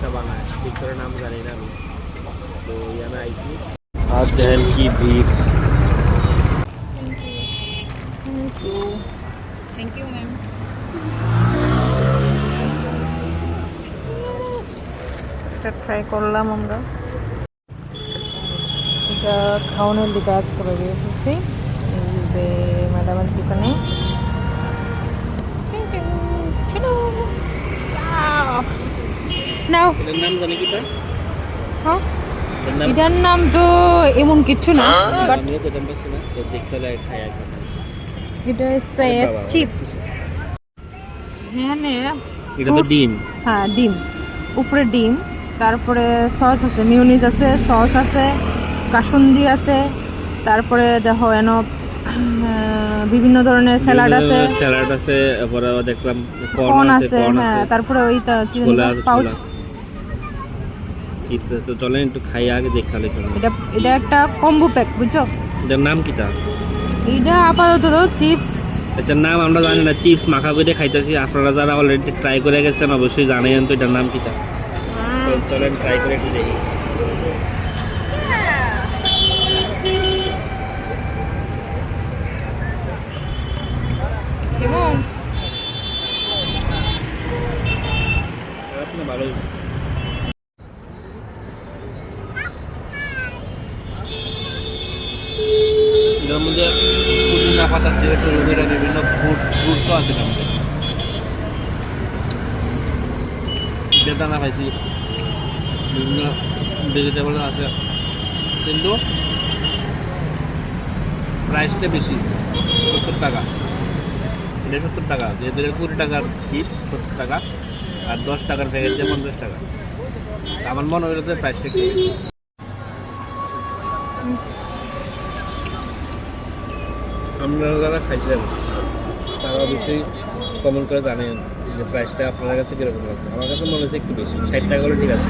একটা বানায়, ঠিক করে নাম জানি না আমি। তো এখানে আইছি, আর দেখেন কি ভিড়। Thank you. Thank you ma'am. এটা ট্রাই করলাম আমরা। এটা খাওয়ানোর দিকে আজ করে বের করছি এই যে ম্যাডামের দোকানে। নাও। এটার নাম জানি কি তা? হ্যাঁ, এটার নাম এটার নাম তো এমন কিছু না, বাট আমিও প্রথম পাচ্ছি না, তো দেখতে হলে খাই একবার। এটা হচ্ছে আরে বাবা, চিপস। হ্যাঁ, এটা তো ডিম। হ্যাঁ, ডিম, উপরে ডিম, তারপরে সস আছে, মিউনিস আছে, সস আছে, কাসুন্দি আছে, তারপরে দেখো এন বিভিন্ন ধরনের স্যালাড আছে, স্যালাড আছে, তারপরে দেখলাম কর্ন কর্ন আছে, আছে, হ্যাঁ, তারপরে ওইটা কি ছোলা আছে, পাউচ। চিপস আছে। তো চলেন একটু খাই আগে দেখালে কেমন। এটা একটা কম্বো প্যাক, বুঝছো? এটার নাম কি তা? এটা আপাতত চিপস। এটার নাম আমরা জানি না, চিপস মাখা করে খাইতেছি। আপনারা যারা অলরেডি ট্রাই করে গেছেন অবশ্যই জানেন তো এটার নাম কি তা। তো চলেন ট্রাই করে একটু দেখি। এবং ভালোই। এটার মধ্যে পুদিনা পাতা দিয়ে শুরু করে বিভিন্ন ফ্রুটসও আছে এটার মধ্যে। বেদানা পাইছি, বিভিন্ন ভেজিটেবল আছে, কিন্তু প্রাইসটা বেশি, 70 টাকা। এটা 70 টাকা, যেহেতু 20 টাকার চিপস 70 টাকা, আর 10 টাকার প্যাকেট দিয়ে 50 টাকা। আমার মনে হইলো যে প্রাইসটা একটু বেশি। আপনারা যারা খাইছেন তারা অবশ্যই কমেন্ট করে জানেন যে প্রাইসটা আপনার কাছে কীরকম লাগছে। আমার কাছে মনে হচ্ছে একটু বেশি, 60 টাকা হলে ঠিক আছে।